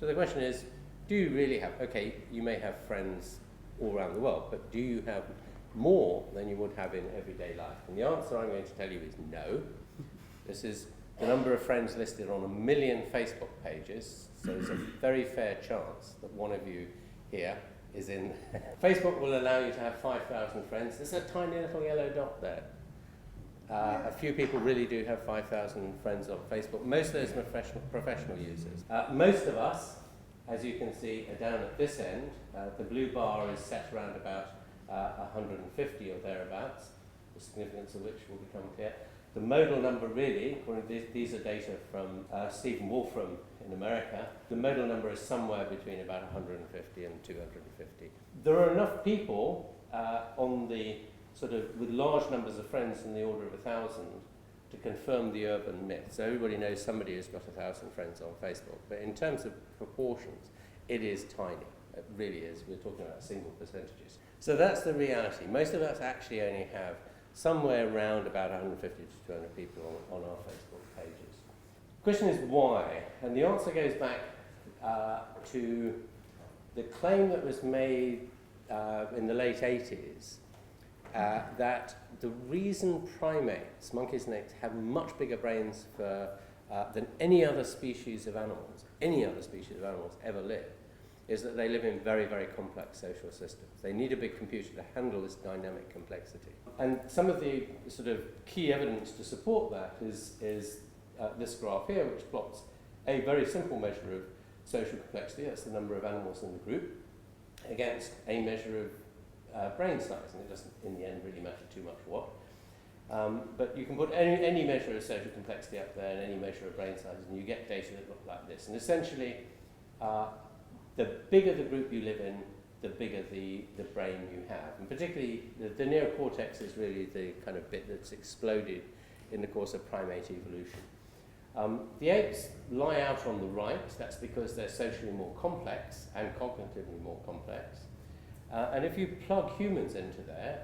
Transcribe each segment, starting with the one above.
So the question is, do you really have, okay, you may have friends all around the world, but do you have more than you would have in everyday life? And the answer I'm going to tell you is no. This is the number of friends listed on 1 million Facebook pages, so there's a very fair chance that one of you here is in. Facebook will allow you to have 5,000 friends. There's a tiny little yellow dot there. A few people really do have 5,000 friends on Facebook. Most of those are professional users. Most of us, as you can see, are down at this end. The blue bar is set around about 150 or thereabouts, the significance of which will become clear. The modal number really, according to these are data from Stephen Wolfram in America, the modal number is somewhere between about 150 and 250. There are enough people on the sort of, with large numbers of friends in the order of 1,000 to confirm the urban myth. So everybody knows somebody who's got 1,000 friends on Facebook, but in terms of proportions, it is tiny. It really is. We're talking about single percentages. So that's the reality. Most of us actually only have somewhere around about 150 to 200 people on our Facebook pages. The question is why? And the answer goes back to the claim that was made in the late 80s that the reason primates, monkeys and apes, have much bigger brains than any other species of animals ever live, is that they live in very, very complex social systems. They need a big computer to handle this dynamic complexity. And some of the sort of key evidence to support that is this graph here, which plots a very simple measure of social complexity, that's the number of animals in the group, against a measure of brain size, and it doesn't in the end really matter too much what. But you can put any measure of social complexity up there and any measure of brain size, and you get data that look like this. And essentially, the bigger the group you live in, the bigger the brain you have. And particularly, the neocortex is really the kind of bit that's exploded in the course of primate evolution. The apes lie out on the right. That's because they're socially more complex and cognitively more complex. And if you plug humans into there,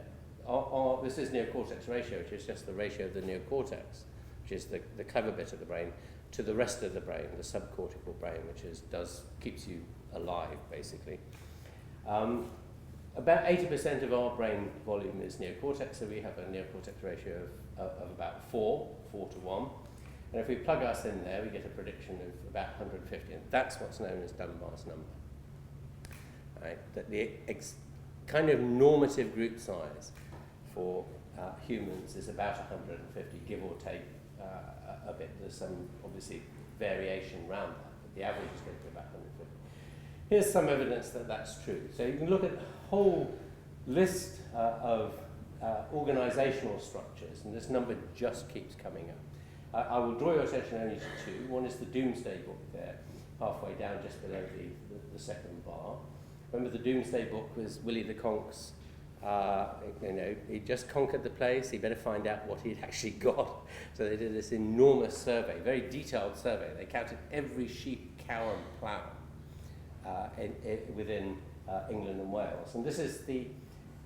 this is neocortex ratio, which is just the ratio of the neocortex, which is the clever bit of the brain, to the rest of the brain, the subcortical brain, which keeps you alive, basically. About 80% of our brain volume is neocortex, so we have a neocortex ratio of about 4 to 1. And if we plug us in there, we get a prediction of about 150, and that's what's known as Dunbar's number. Right? That the kind of normative group size for humans is about 150, give or take a bit. There's some, obviously, variation around that, but the average is going to be about 150. Here's some evidence that that's true. So you can look at the whole list of organizational structures, and this number just keeps coming up. I will draw your attention only to two. One is the Doomsday Book there, halfway down just below the second bar. Remember, the Doomsday Book was Willie the Conk's, he just conquered the place, he better find out what he'd actually got. So they did this enormous survey, very detailed survey. They counted every sheep, cow and plough within England and Wales. And this is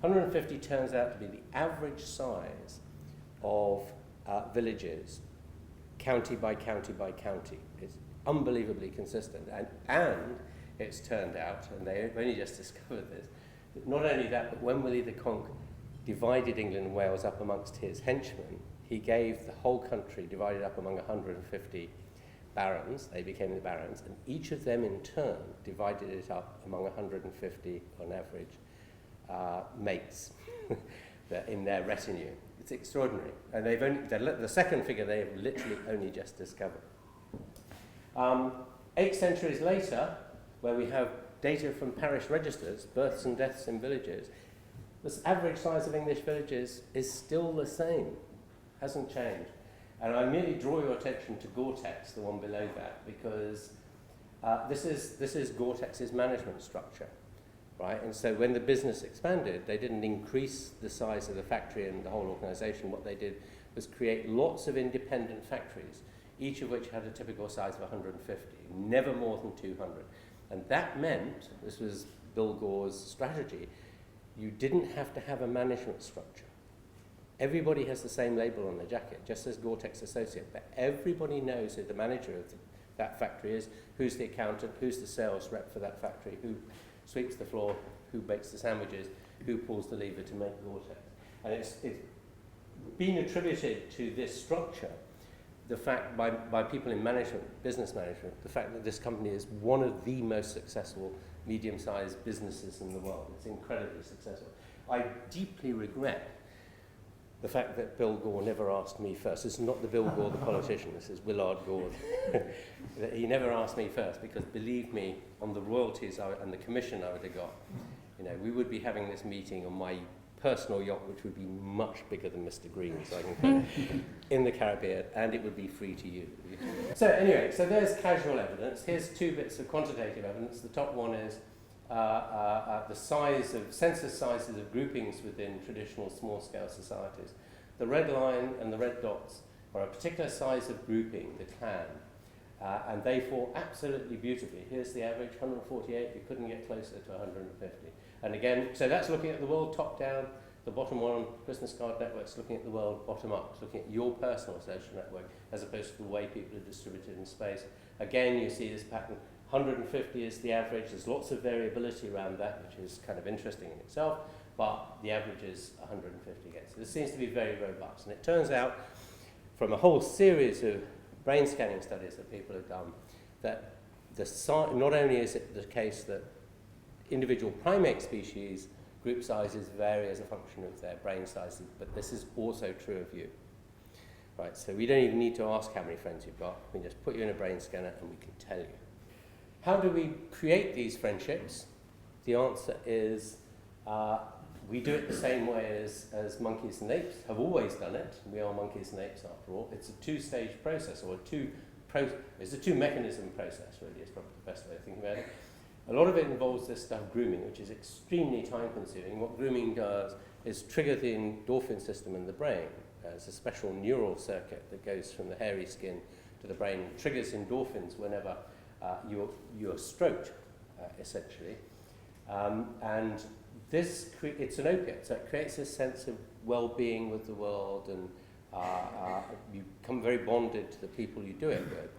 150 turns out to be the average size of villages, county by county by county. It's unbelievably consistent. And it's turned out, and they've only just discovered this, that not only that, but when Willie the Conk divided England and Wales up amongst his henchmen, he gave the whole country divided up among 150 barons. They became the barons, and each of them in turn divided it up among 150, on average, mates in their retinue. It's extraordinary. And the second figure they have literally only just discovered. 8 centuries later, where we have data from parish registers, births and deaths in villages, this average size of English villages is still the same, hasn't changed. And I merely draw your attention to Gore-Tex, the one below that, because this is Gore-Tex's management structure, right? And so when the business expanded, they didn't increase the size of the factory and the whole organization. What they did was create lots of independent factories, each of which had a typical size of 150, never more than 200. And that meant, this was Bill Gore's strategy, you didn't have to have a management structure. Everybody has the same label on their jacket, just as Gore-Tex Associate, but everybody knows who the manager of that factory is, who's the accountant, who's the sales rep for that factory, who sweeps the floor, who bakes the sandwiches, who pulls the lever to make the vortex. And it's been attributed to this structure, the fact by people in management, business management, the fact that this company is one of the most successful medium-sized businesses in the world. It's incredibly successful. I deeply regret the fact that Bill Gore never asked me first. This is not the Bill Gore, the politician. This is Willard Gore. That he never asked me first, because believe me, on the royalties and the commission I would have got, we would be having this meeting on my personal yacht, which would be much bigger than Mr. Green's, I can tell you, in the Caribbean, and it would be free to use. So anyway, so there's casual evidence. Here's 2 bits of quantitative evidence. The top one is the size of census sizes of groupings within traditional small-scale societies. The red line and the red dots are a particular size of grouping, the clan, and they fall absolutely beautifully. Here's the average, 148. You couldn't get closer to 150. And again, so that's looking at the world top down. The bottom one, business card networks, looking at the world bottom up, looking at your personal social network as opposed to the way people are distributed in space. Again, you see this pattern. 150 is the average. There's lots of variability around that, which is kind of interesting in itself, but the average is 150 again. So this seems to be very robust. And it turns out, from a whole series of brain scanning studies that people have done, that not only is it the case that individual primate species group sizes vary as a function of their brain sizes, but this is also true of you. Right, so we don't even need to ask how many friends you've got. We just put you in a brain scanner and we can tell you. How do we create these friendships? The answer is we do it the same way as monkeys and apes have always done it. We are monkeys and apes after all. It's a 2-stage process, or it's a 2-mechanism process, really, is probably the best way of thinking about it. A lot of it involves this stuff, grooming, which is extremely time-consuming. What grooming does is trigger the endorphin system in the brain. There's a special neural circuit that goes from the hairy skin to the brain and triggers endorphins whenever you're stroked, essentially. And it's an opiate, so it creates a sense of well-being with the world, and you become very bonded to the people you do it with.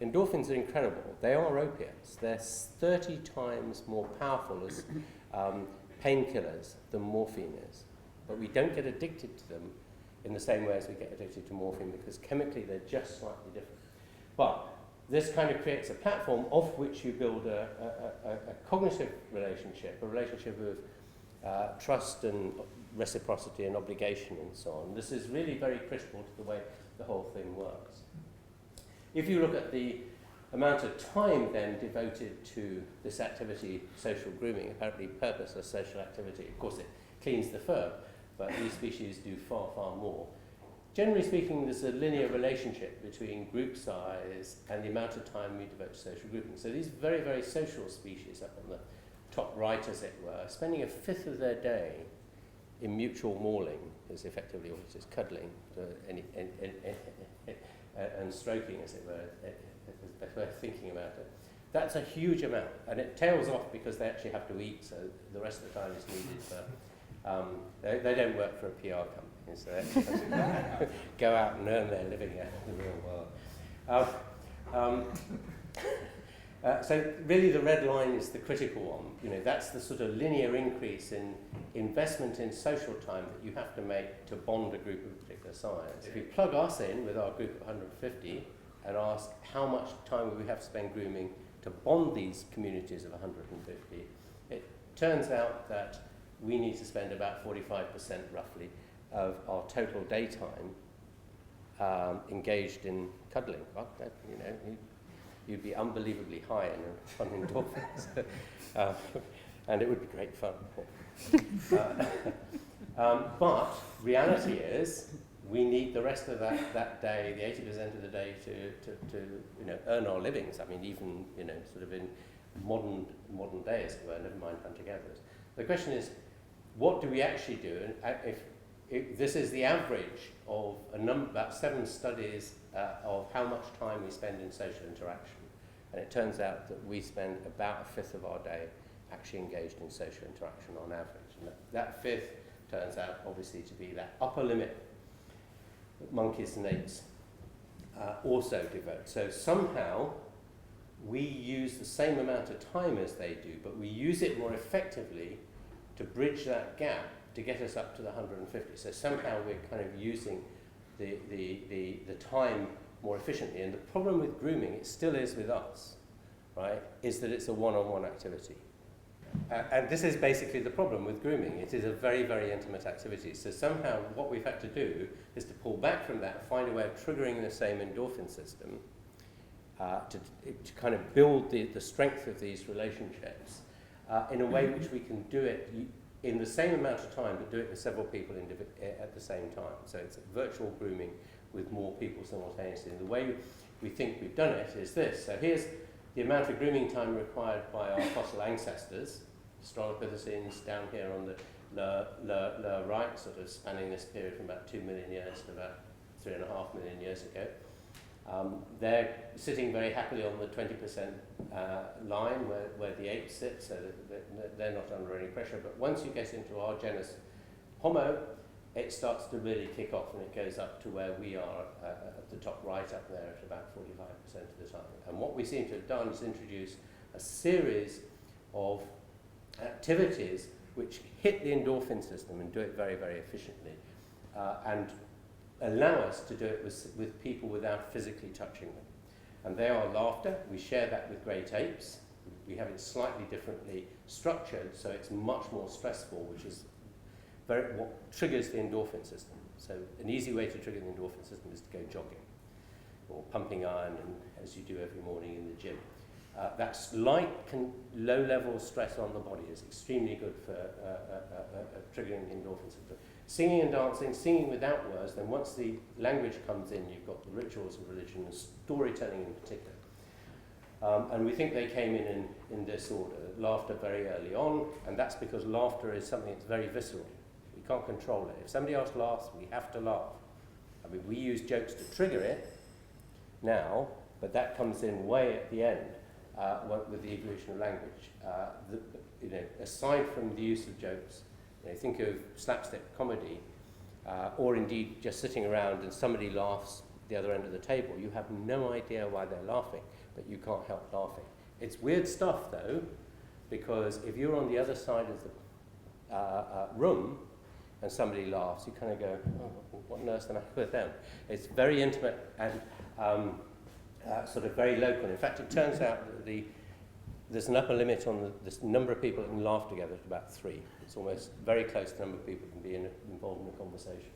Endorphins are incredible. They are opiates. They're 30 times more powerful as painkillers than morphine is. But we don't get addicted to them in the same way as we get addicted to morphine, because chemically they're just slightly different. But this kind of creates a platform of which you build a cognitive relationship, a relationship of trust and reciprocity and obligation and so on. This is really very critical to the way the whole thing works. If you look at the amount of time then devoted to this activity, social grooming, apparently purposeless social activity, of course it cleans the fur, but these species do far, far more. Generally speaking, there's a linear relationship between group size and the amount of time we devote to social grouping. So these very, very social species up on the top right, as it were, spending 1/5 of their day in mutual mauling, is effectively what it is, cuddling, and stroking, as it were, is the best way of thinking about it. That's a huge amount, and it tails off because they actually have to eat, so the rest of the time is needed for, they don't work for a PR company, so they actually have to go out and earn their living out in the real world. So really the red line is the critical one. That's the sort of linear increase in investment in social time that you have to make to bond a group of particular size. If you plug us in with our group of 150 and ask how much time we have to spend grooming to bond these communities of 150, it turns out that we need to spend about 45% roughly of our total daytime engaged in cuddling. Well, you'd be unbelievably high on endorphins, and it would be great fun. But reality is, we need the rest of that day, the 80% of the day, to earn our livings. I mean, even sort of in modern day, as it were, never mind hunter-gatherers. The question is, what do we actually do? And if this is the average of about 7 studies of how much time we spend in social interaction. And it turns out that we spend about 1/5 of our day actually engaged in social interaction on average. And that 1/5 turns out obviously to be that upper limit that monkeys and apes also devote. So somehow we use the same amount of time as they do, but we use it more effectively to bridge that gap to get us up to the 150. So somehow we're kind of using the time more efficiently. And the problem with grooming, it still is with us, right, is that it's a one-on-one activity. And this is basically the problem with grooming. It is a very, very intimate activity. So somehow what we've had to do is to pull back from that, find a way of triggering the same endorphin system to kind of build the strength of these relationships in a way which we can do it in the same amount of time, but do it with several people at the same time. So it's virtual grooming with more people simultaneously. And the way we think we've done it is this. So here's the amount of grooming time required by our fossil ancestors, Australopithecines down here on the right, sort of spanning this period from about 2 million years to about 3.5 million years ago. They're sitting very happily on the 20% line where the apes sit, so that they're not under any pressure. But once you get into our genus Homo, it starts to really kick off, and it goes up to where we are at the top right up there at about 45% of the time. And what we seem to have done is introduce a series of activities which hit the endorphin system and do it very, very efficiently, and allow us to do it with people without physically touching them. And they are laughter. We share that with great apes. We have it slightly differently structured, so it's much more stressful, which is what triggers the endorphin system. So an easy way to trigger the endorphin system is to go jogging or pumping iron, and as you do every morning in the gym. That's light, low-level stress on the body is extremely good for triggering the endorphin system. Singing and dancing, singing without words, then once the language comes in, you've got the rituals of religion and storytelling in particular. And we think they came in this order. Laughter very early on, and that's because laughter is something that's very visceral. We can't control it. If somebody else laughs, we have to laugh. I mean, we use jokes to trigger it now, but that comes in way at the end with the evolution of language. Aside from the use of jokes, think of slapstick comedy, or indeed just sitting around and somebody laughs at the other end of the table. You have no idea why they're laughing, but you can't help laughing. It's weird stuff, though, because if you're on the other side of the room and somebody laughs, you kind of go, oh, what on earth's the matter with them? It's very intimate and sort of very local. In fact, it turns out that there's an upper limit on the number of people that can laugh together at about 3. It's almost very close to the number of people who can be involved in a conversation.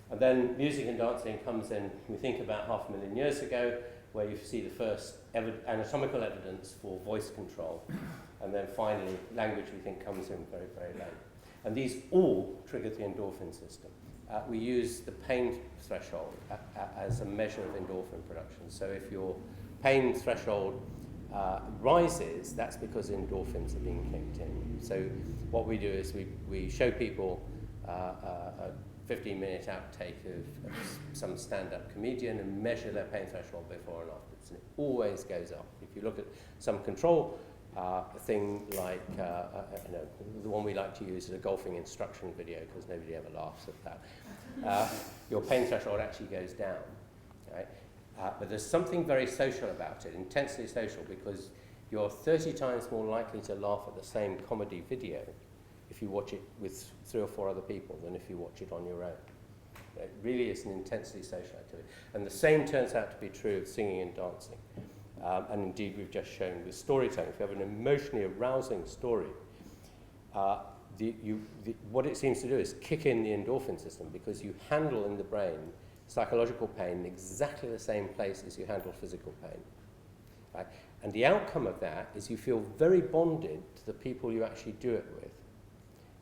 And then music and dancing comes in, we think about 500,000 years ago, where you see the first anatomical evidence for voice control. And then finally, language, we think, comes in very, very late. And these all trigger the endorphin system. We use the pain threshold as a measure of endorphin production. So if your pain threshold rises, that's because endorphins are being kicked in. So what we do is we show people a 15-minute outtake of some stand-up comedian and measure their pain threshold before and afterwards. And it always goes up. If you look at some control thing like, the one we like to use is a golfing instruction video, because nobody ever laughs at that. Your pain threshold actually goes down, right? But there's something very social about it, intensely social, because you're 30 times more likely to laugh at the same comedy video if you watch it with 3 or 4 other people than if you watch it on your own. It really is an intensely social activity. And the same turns out to be true of singing and dancing. And indeed, we've just shown with storytelling. If you have an emotionally arousing story, what it seems to do is kick in the endorphin system, because you handle in the brain psychological pain in exactly the same place as you handle physical pain. Right? And the outcome of that is you feel very bonded to the people you actually do it with,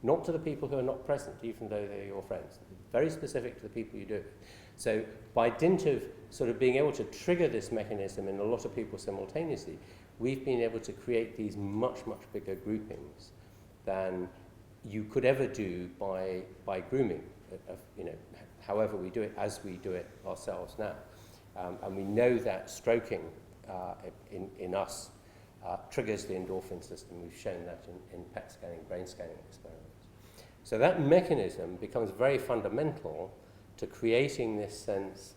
not to the people who are not present, even though they're your friends. Very specific to the people you do it with. So by dint of sort of being able to trigger this mechanism in a lot of people simultaneously, we've been able to create these much, much bigger groupings than you could ever do by grooming, however we do it, as we do it ourselves now. And we know that stroking in us triggers the endorphin system. We've shown that in PET scanning, brain scanning experiments. So that mechanism becomes very fundamental to creating this sense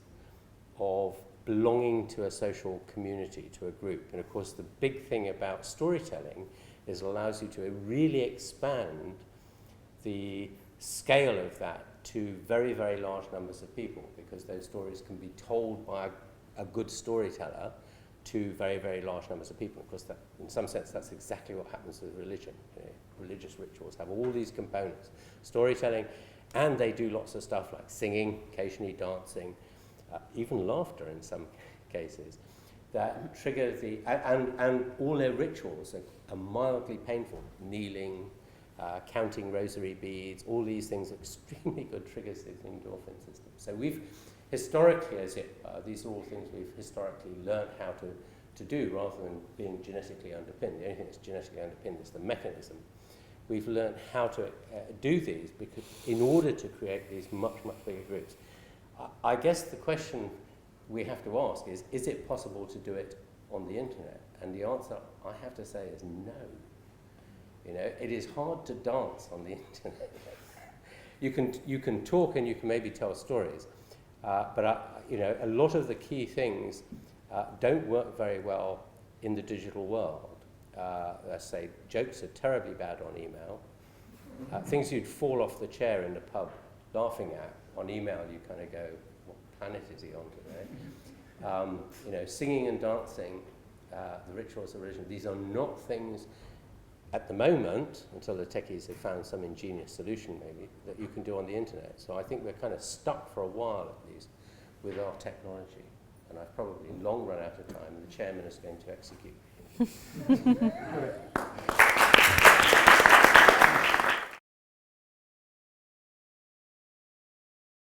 of belonging to a social community, to a group. And of course, the big thing about storytelling is it allows you to really expand the scale of that to very, very large numbers of people, because those stories can be told by a good storyteller to very, very large numbers of people. Of course, that, in some sense, that's exactly what happens with religion. You know, religious rituals have all these components, storytelling, and they do lots of stuff like singing, occasionally dancing, even laughter in some cases, that trigger the, and all their rituals are mildly painful, kneeling, counting rosary beads, all these things are extremely good triggers to the endorphin system. So we've historically, these are all things we've historically learned how to do rather than being genetically underpinned. The only thing that's genetically underpinned is the mechanism. We've learned how to do these because in order to create these much, much bigger groups. I guess the question we have to ask is it possible to do it on the internet? And the answer, I have to say, is no. You know, it is hard to dance on the internet. You can talk and you can maybe tell stories, but you know, a lot of the key things don't work very well in the digital world. Let's say jokes are terribly bad on email. Things you'd fall off the chair in the pub laughing at, on email you kind of go, what planet is he on today? You know, singing and dancing, the rituals of religion, these are not things at the moment, until the techies have found some ingenious solution maybe, that you can do on the internet. So I think we're kind of stuck for a while at least with our technology. And I've probably long run out of time and the chairman is going to execute me.